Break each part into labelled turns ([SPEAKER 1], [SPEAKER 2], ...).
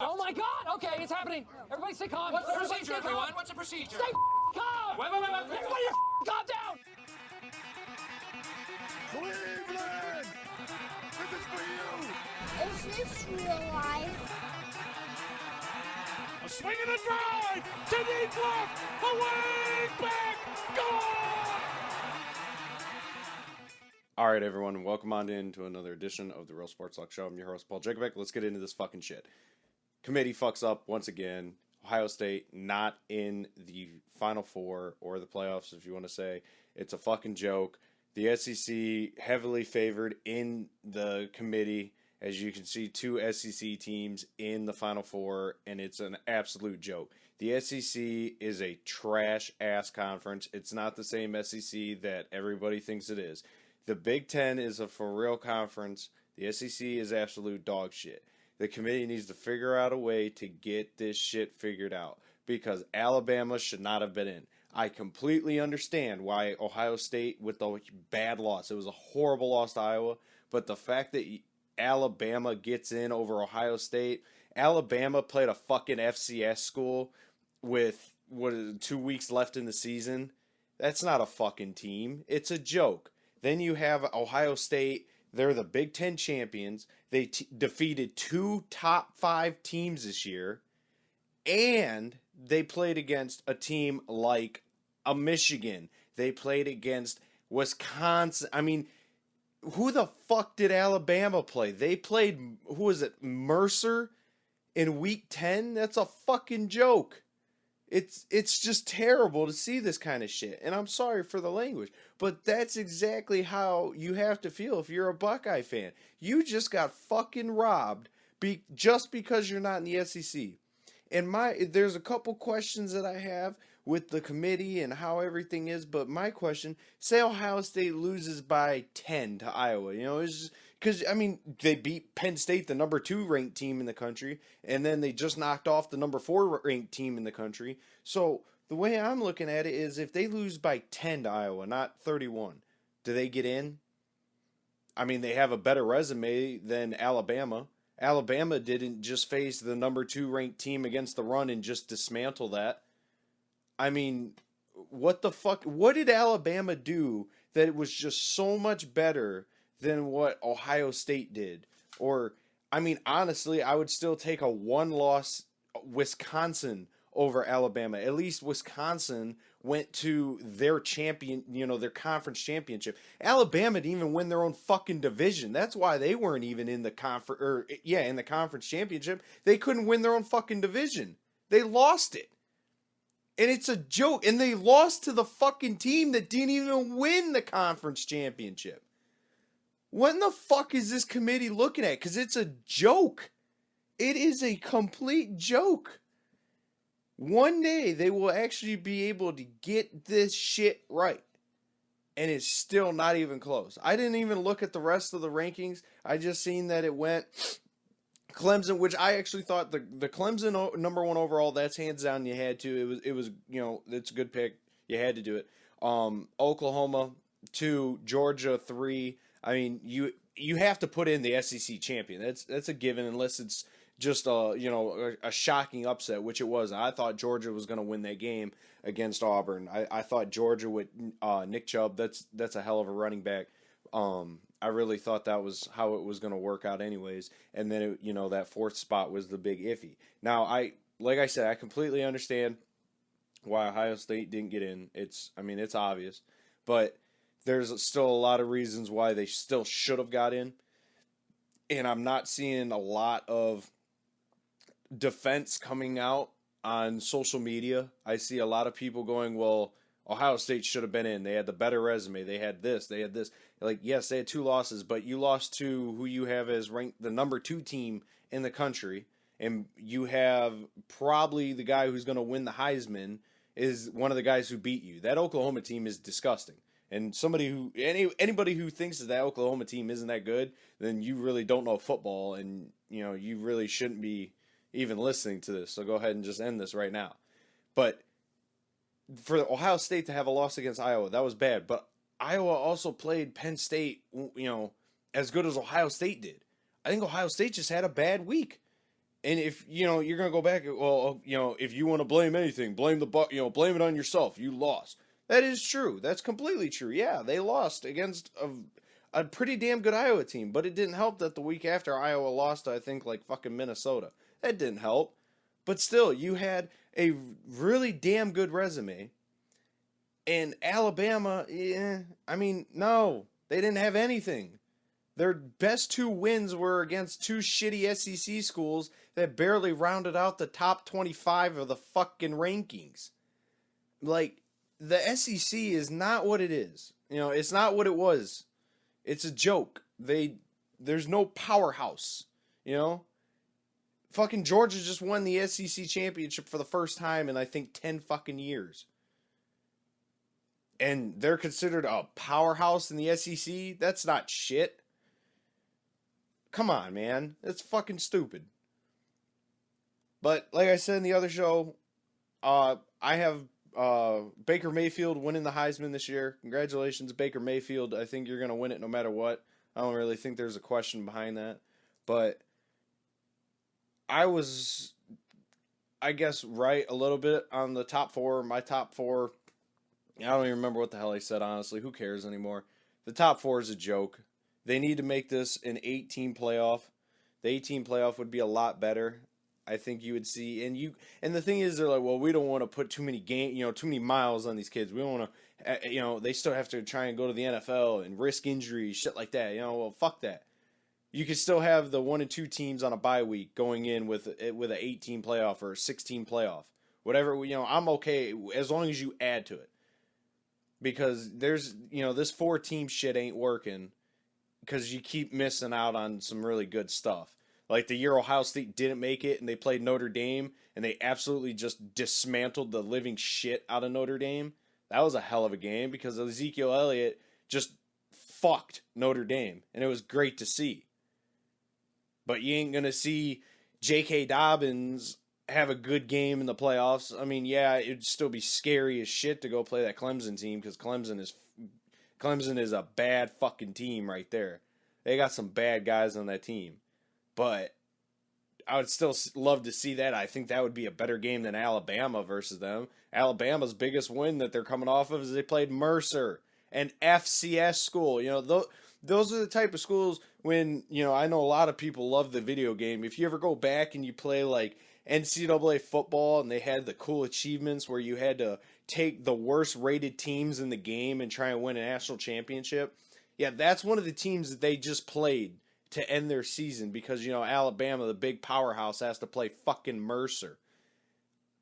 [SPEAKER 1] Oh my God! Okay, it's happening. Everybody stay calm.
[SPEAKER 2] What's the
[SPEAKER 1] Everybody
[SPEAKER 2] procedure,
[SPEAKER 1] stay calm.
[SPEAKER 2] everyone? What's the procedure?
[SPEAKER 1] Stay calm.
[SPEAKER 2] Wait.
[SPEAKER 1] Everybody calm down.
[SPEAKER 3] Cleveland! This is for you!
[SPEAKER 4] Is this real life?
[SPEAKER 3] A swing and a drive! To deep left! Away! Back! Goal!
[SPEAKER 5] All right, everyone, welcome on in to another edition of the Real Sports Talk Show. I'm your host, Paul Jakovic. Let's get into this fucking shit. Committee fucks up once again. Ohio State not in the Final Four or the playoffs, if you want to say. It's a fucking joke. The SEC heavily favored in the committee. As you can see, two SEC teams in the Final Four, and it's an absolute joke. The SEC is a trash-ass conference. It's not the same SEC that everybody thinks it is. The Big Ten is a for-real conference. The SEC is absolute dog shit. The committee needs to figure out a way to get this shit figured out because Alabama should not have been in. I completely understand why Ohio State, with the bad loss, it was a horrible loss to Iowa, but the fact that Alabama gets in over Ohio State, Alabama played a fucking FCS school with 2 weeks left in the season. That's not a fucking team. It's a joke. Then you have Ohio State. They're the Big Ten champions. They defeated two top 5 teams this year. And they played against a team like a Michigan. They played against Wisconsin. I mean, who the fuck did Alabama play? They played, who was it, Mercer in week 10? That's a fucking joke. It's just terrible to see this kind of shit. And I'm sorry for the language, but that's exactly how you have to feel if you're a Buckeye fan. You just got fucking robbed just because you're not in the SEC. And there's a couple questions that I have with the committee and how everything is, but my question, say Ohio State loses by 10 to Iowa, it's just because, I mean, they beat Penn State, the number 2 ranked team in the country, and then they just knocked off the number 4 ranked team in the country. So the way I'm looking at it is if they lose by 10 to Iowa, not 31, do they get in? I mean, they have a better resume than Alabama. Alabama didn't just face the number 2 ranked team against the run and just dismantle that. I mean, what the fuck? What did Alabama do that it was just so much better than what Ohio State did? Or, I mean, honestly, I would still take a 1-loss Wisconsin over Alabama. At least Wisconsin went to their champion, their conference championship. Alabama didn't even win their own fucking division. That's why they weren't even in the in the conference championship. They couldn't win their own fucking division. They lost it. And it's a joke. And they lost to the fucking team that didn't even win the conference championship. What in the fuck is this committee looking at? Because it's a joke. It is a complete joke. One day they will actually be able to get this shit right. And it's still not even close. I didn't even look at the rest of the rankings. I just seen that it went Clemson, which I actually thought the Clemson number 1 overall, that's hands down you had to. It was it's a good pick. You had to do it. Oklahoma 2, Georgia 3. I mean, you have to put in the SEC champion. That's a given unless it's just a shocking upset, which it was. I thought Georgia was going to win that game against Auburn. I thought Georgia with Nick Chubb, that's a hell of a running back. I really thought that was how it was going to work out anyways. And then, that 4th spot was the big iffy. Now, like I said, I completely understand why Ohio State didn't get in. It's obvious. But there's still a lot of reasons why they still should have got in. And I'm not seeing a lot of defense coming out on social media. I see a lot of people going, well, Ohio State should have been in. They had the better resume. They had this. They had this. Like, yes, they had 2 losses, but you lost to who you have as ranked the number 2 team in the country, and you have probably the guy who's going to win the Heisman is one of the guys who beat you. That Oklahoma team is disgusting. And anybody who thinks that Oklahoma team isn't that good, then you really don't know football, and you really shouldn't be even listening to this. So go ahead and just end this right now. But for Ohio State to have a loss against Iowa, that was bad. But Iowa also played Penn State, as good as Ohio State did. I think Ohio State just had a bad week. And if, you're going to go back, well, if you want to blame anything, blame blame it on yourself. You lost. That is true. That's completely true. Yeah, they lost against a pretty damn good Iowa team, but it didn't help that the week after Iowa lost, I think, like fucking Minnesota. That didn't help. But still, you had a really damn good resume. And Alabama, no, they didn't have anything. Their best 2 wins were against 2 shitty SEC schools that barely rounded out the top 25 of the fucking rankings. Like, the SEC is not what it is. It's not what it was. It's a joke. There's no powerhouse, Fucking Georgia just won the SEC championship for the first time in, I think, 10 fucking years. And they're considered a powerhouse in the SEC? That's not shit. Come on, man. That's fucking stupid. But, like I said in the other show, I have Baker Mayfield winning the Heisman this year. Congratulations, Baker Mayfield. I think you're going to win it no matter what. I don't really think there's a question behind that. But I was, I guess, right a little bit on the top 4. My top 4, I don't even remember what the hell I said, honestly. Who cares anymore? The top 4 is a joke. They need to make this an 8-team playoff. The 8-team playoff would be a lot better. I think you would see, and the thing is, they're like, well, we don't want to put too many too many miles on these kids. We don't want to, they still have to try and go to the NFL and risk injury, shit like that. Well, fuck that. You could still have the 1 and 2 teams on a bye week going in with an 8-team playoff or a 6-team playoff, whatever. I'm okay as long as you add to it, because there's this 4-team shit ain't working. Because you keep missing out on some really good stuff. Like the year Ohio State didn't make it and they played Notre Dame and they absolutely just dismantled the living shit out of Notre Dame. That was a hell of a game because Ezekiel Elliott just fucked Notre Dame. And it was great to see. But you ain't going to see J.K. Dobbins have a good game in the playoffs. I mean, yeah, it'd still be scary as shit to go play that Clemson team because Clemson is a bad fucking team right there. They got some bad guys on that team. But I would still love to see that. I think that would be a better game than Alabama versus them. Alabama's biggest win that they're coming off of is they played Mercer, an FCS school. Those are the type of schools when, I know a lot of people love the video game. If you ever go back and you play like NCAA football and they had the cool achievements where you had to take the worst rated teams in the game and try and win a national championship. Yeah, that's one of the teams that they just played to end their season because, Alabama, the big powerhouse, has to play fucking Mercer.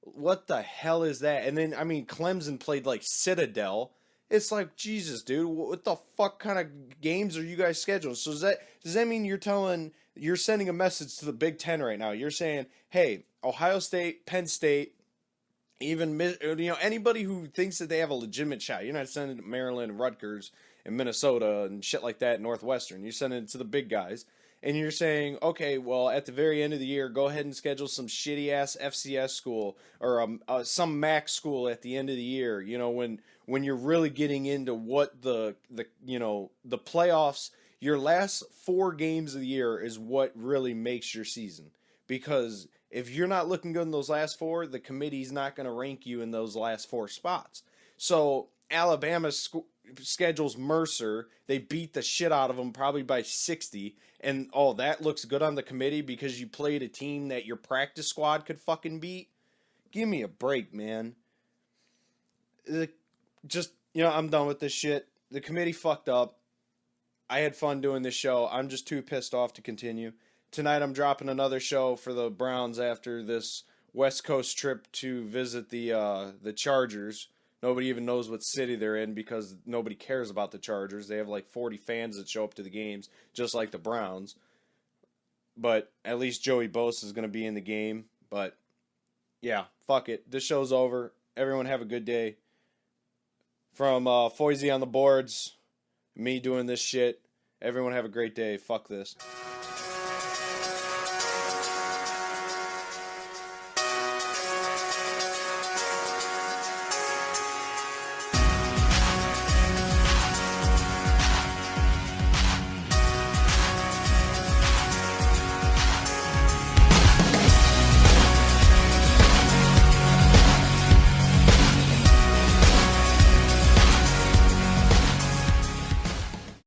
[SPEAKER 5] What the hell is that? And then, Clemson played like Citadel. It's like, Jesus, dude, what the fuck kind of games are you guys scheduling? So does that mean you're sending a message to the Big Ten right now? You're saying, hey, Ohio State, Penn State, even anybody who thinks that they have a legitimate shot. You're not sending it to Maryland and Rutgers and Minnesota and shit like that, Northwestern. You're sending it to the big guys. And you're saying, okay, well, at the very end of the year, go ahead and schedule some shitty-ass FCS school or some MAC school at the end of the year, when you're really getting into what the playoffs, your last 4 games of the year is what really makes your season. Because if you're not looking good in those last 4, the committee's not going to rank you in those last 4 spots. So Alabama schedules Mercer. They beat the shit out of them probably by 60. And, that looks good on the committee because you played a team that your practice squad could fucking beat? Give me a break, man. I'm done with this shit. The committee fucked up. I had fun doing this show. I'm just too pissed off to continue. Tonight I'm dropping another show for the Browns after this West Coast trip to visit the Chargers. Nobody even knows what city they're in because nobody cares about the Chargers. They have like 40 fans that show up to the games, just like the Browns. But at least Joey Bosa is going to be in the game. But yeah, fuck it. This show's over. Everyone have a good day. From Foisey on the boards, me doing this shit. Everyone have a great day. Fuck this.